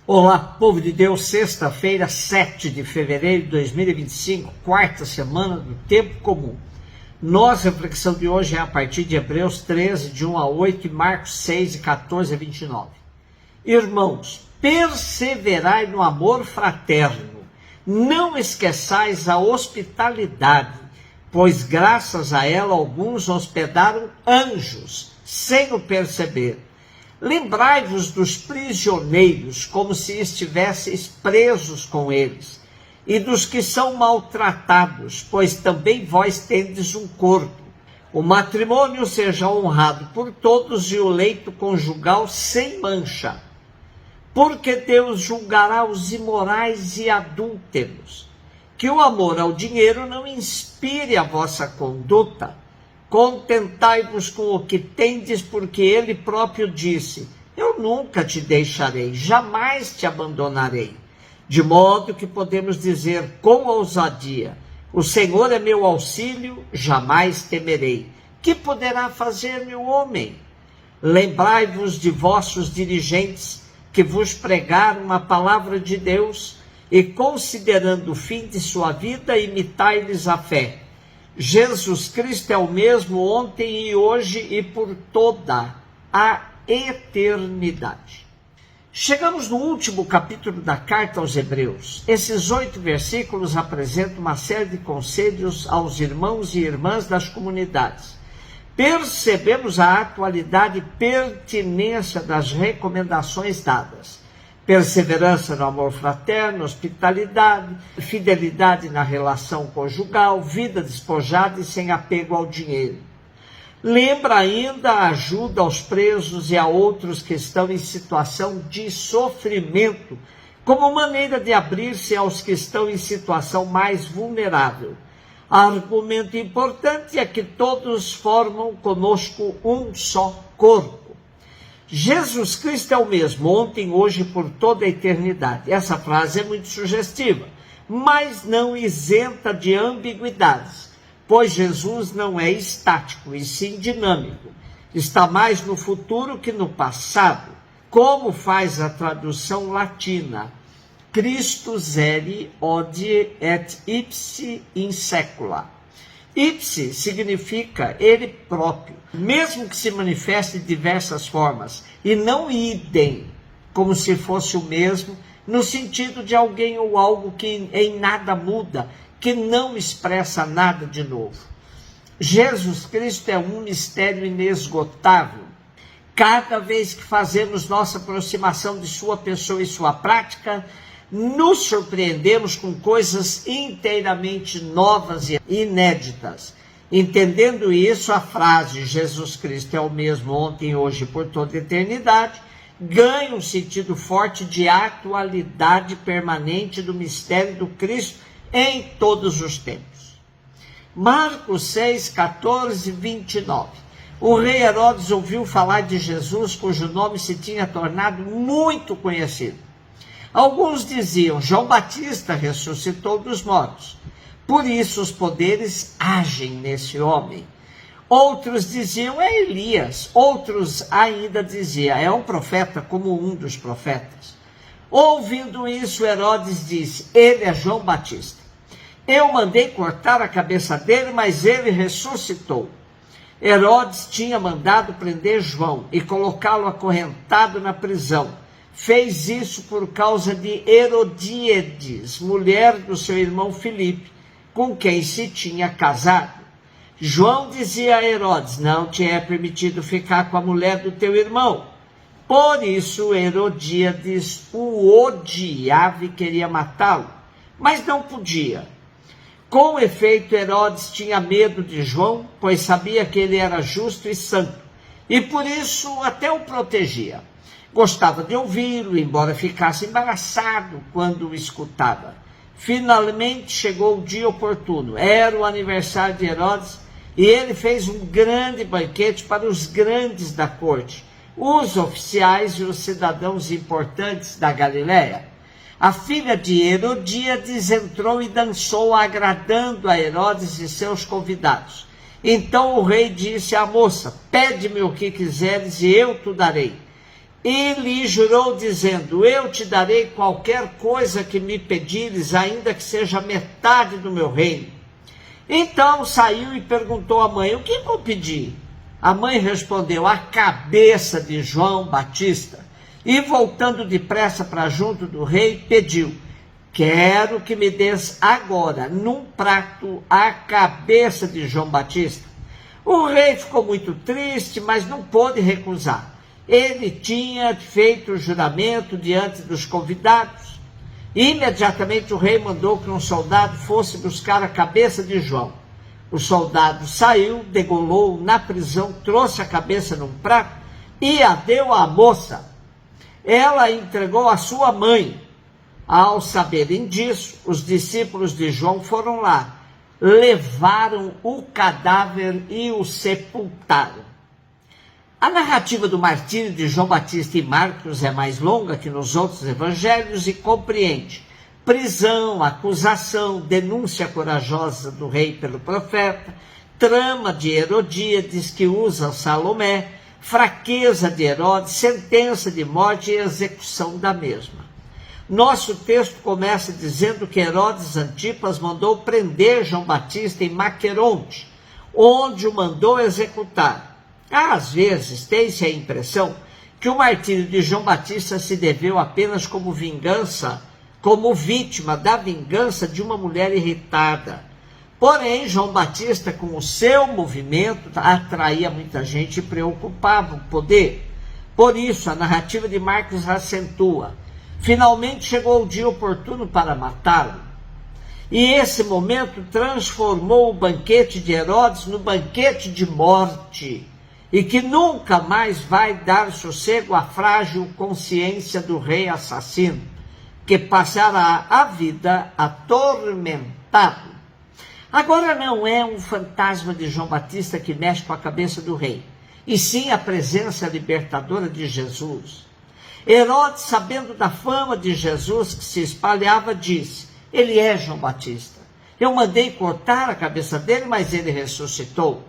Olá, povo de Deus, sexta-feira, 7 de fevereiro de 2025, quarta semana do tempo comum. Nossa reflexão de hoje é a partir de Hebreus 13, de 1 a 8 e Marcos 6, de 14 a 29. Irmãos, perseverai no amor fraterno, não esqueçais a hospitalidade, pois graças a ela alguns hospedaram anjos, sem o perceber. Lembrai-vos dos prisioneiros, como se estivesseis presos com eles, e dos que são maltratados, pois também vós tendes um corpo. O matrimônio seja honrado por todos e o leito conjugal sem mancha, porque Deus julgará os imorais e adúlteros. Que o amor ao dinheiro não inspire a vossa conduta. Contentai-vos com o que tendes, porque ele próprio disse: eu nunca te deixarei, jamais te abandonarei. De modo que podemos dizer com ousadia: o Senhor é meu auxílio, jamais temerei. Que poderá fazer-me o homem? Lembrai-vos de vossos dirigentes, que vos pregaram a palavra de Deus, e considerando o fim de sua vida, imitai-lhes a fé. Jesus Cristo é o mesmo ontem e hoje e por toda a eternidade. Chegamos no último capítulo da carta aos Hebreus. Esses 8 versículos apresentam uma série de conselhos aos irmãos e irmãs das comunidades. Percebemos a atualidade e pertinência das recomendações dadas. Perseverança no amor fraterno, hospitalidade, fidelidade na relação conjugal, vida despojada e sem apego ao dinheiro. Lembra ainda a ajuda aos presos e a outros que estão em situação de sofrimento, como maneira de abrir-se aos que estão em situação mais vulnerável. Argumento importante é que todos formam conosco um só corpo. Jesus Cristo é o mesmo ontem, hoje e por toda a eternidade. Essa frase é muito sugestiva, mas não isenta de ambiguidades, pois Jesus não é estático, e sim dinâmico. Está mais no futuro que no passado, como faz a tradução latina: Christus eri odie et ipsi in secula. Ipsi significa ele próprio, mesmo que se manifeste de diversas formas, e não idem, como se fosse o mesmo, no sentido de alguém ou algo que em nada muda, que não expressa nada de novo. Jesus Cristo é um mistério inesgotável. Cada vez que fazemos nossa aproximação de sua pessoa e sua prática, nos surpreendemos com coisas inteiramente novas e inéditas. Entendendo isso, a frase Jesus Cristo é o mesmo ontem, hoje e por toda a eternidade ganha um sentido forte de atualidade permanente do mistério do Cristo em todos os tempos. Marcos 6, 14 e 29. O rei Herodes ouviu falar de Jesus, cujo nome se tinha tornado muito conhecido. Alguns diziam: João Batista ressuscitou dos mortos, por isso os poderes agem nesse homem. Outros diziam: é Elias. Outros ainda diziam: é um profeta como um dos profetas. Ouvindo isso, Herodes disse: ele é João Batista. Eu mandei cortar a cabeça dele, mas ele ressuscitou. Herodes tinha mandado prender João e colocá-lo acorrentado na prisão. Fez isso por causa de Herodíades, mulher do seu irmão Filipe, com quem se tinha casado. João dizia a Herodes: não te é permitido ficar com a mulher do teu irmão. Por isso Herodíades o odiava e queria matá-lo, mas não podia. Com efeito, Herodes tinha medo de João, pois sabia que ele era justo e santo, e por isso até o protegia. Gostava de ouvi-lo, embora ficasse embaraçado quando o escutava. Finalmente chegou o dia oportuno. Era o aniversário de Herodes e ele fez um grande banquete para os grandes da corte, os oficiais e os cidadãos importantes da Galileia. A filha de Herodíades entrou e dançou, agradando a Herodes e seus convidados. Então o rei disse à moça: pede-me o que quiseres e eu te darei. e lhe jurou, dizendo: eu te darei qualquer coisa que me pedires, ainda que seja metade do meu reino. Então saiu e perguntou à mãe: o que vou pedir? A mãe respondeu: a cabeça de João Batista. E voltando depressa para junto do rei, pediu: quero que me des agora, num prato, a cabeça de João Batista. O rei ficou muito triste, mas não pôde recusar. Ele tinha feito o juramento diante dos convidados. Imediatamente o rei mandou que um soldado fosse buscar a cabeça de João. O soldado saiu, degolou na prisão, trouxe a cabeça num prato e a deu à moça. Ela a entregou à sua mãe. Ao saberem disso, os discípulos de João foram lá, levaram o cadáver e o sepultaram. A narrativa do martírio de João Batista em Marcos é mais longa que nos outros evangelhos e compreende prisão, acusação, denúncia corajosa do rei pelo profeta, trama de Herodíades que usa Salomé, fraqueza de Herodes, sentença de morte e execução da mesma. Nosso texto começa dizendo que Herodes Antipas mandou prender João Batista em Maqueronte, onde o mandou executar. Às vezes tem-se a impressão que o martírio de João Batista se deveu apenas como vingança, como vítima da vingança de uma mulher irritada. Porém, João Batista, com o seu movimento, atraía muita gente e preocupava o poder. Por isso, a narrativa de Marcos acentua: finalmente chegou o dia oportuno para matá-lo. E esse momento transformou o banquete de Herodes no banquete de morte, e que nunca mais vai dar sossego à frágil consciência do rei assassino, que passará a vida atormentado. Agora não é um fantasma de João Batista que mexe com a cabeça do rei, e sim a presença libertadora de Jesus. Herodes, sabendo da fama de Jesus que se espalhava, disse: ele é João Batista. Eu mandei cortar a cabeça dele, mas ele ressuscitou.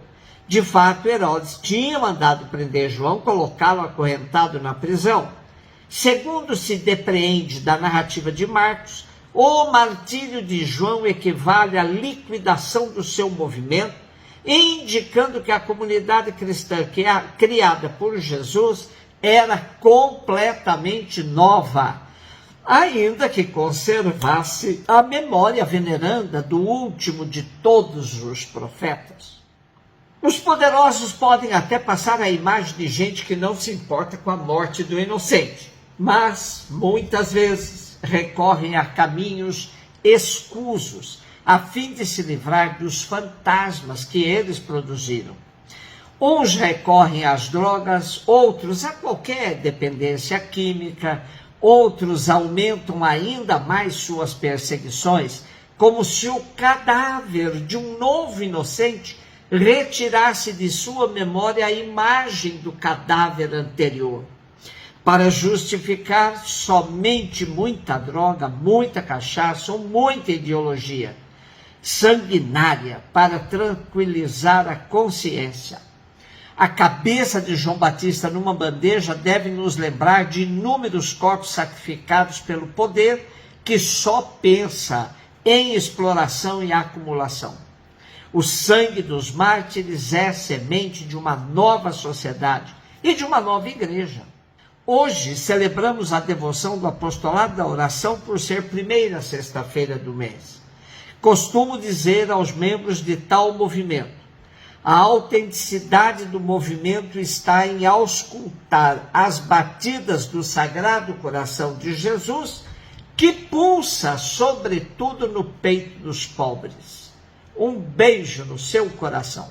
De fato, Herodes tinha mandado prender João, colocá-lo acorrentado na prisão. Segundo se depreende da narrativa de Marcos, o martírio de João equivale à liquidação do seu movimento, indicando que a comunidade cristã criada por Jesus era completamente nova, ainda que conservasse a memória veneranda do último de todos os profetas. Os poderosos podem até passar a imagem de gente que não se importa com a morte do inocente, mas muitas vezes recorrem a caminhos escusos a fim de se livrar dos fantasmas que eles produziram. Uns recorrem às drogas, outros a qualquer dependência química, outros aumentam ainda mais suas perseguições, como se o cadáver de um novo inocente retirasse de sua memória a imagem do cadáver anterior, para justificar somente muita droga, muita cachaça ou muita ideologia sanguinária para tranquilizar a consciência. A cabeça de João Batista numa bandeja deve nos lembrar de inúmeros corpos sacrificados pelo poder que só pensa em exploração e acumulação. O sangue dos mártires é semente de uma nova sociedade e de uma nova igreja. Hoje celebramos a devoção do apostolado da oração por ser primeira sexta-feira do mês. Costumo dizer aos membros de tal movimento: a autenticidade do movimento está em auscultar as batidas do Sagrado Coração de Jesus, que pulsa sobretudo no peito dos pobres. Um beijo no seu coração.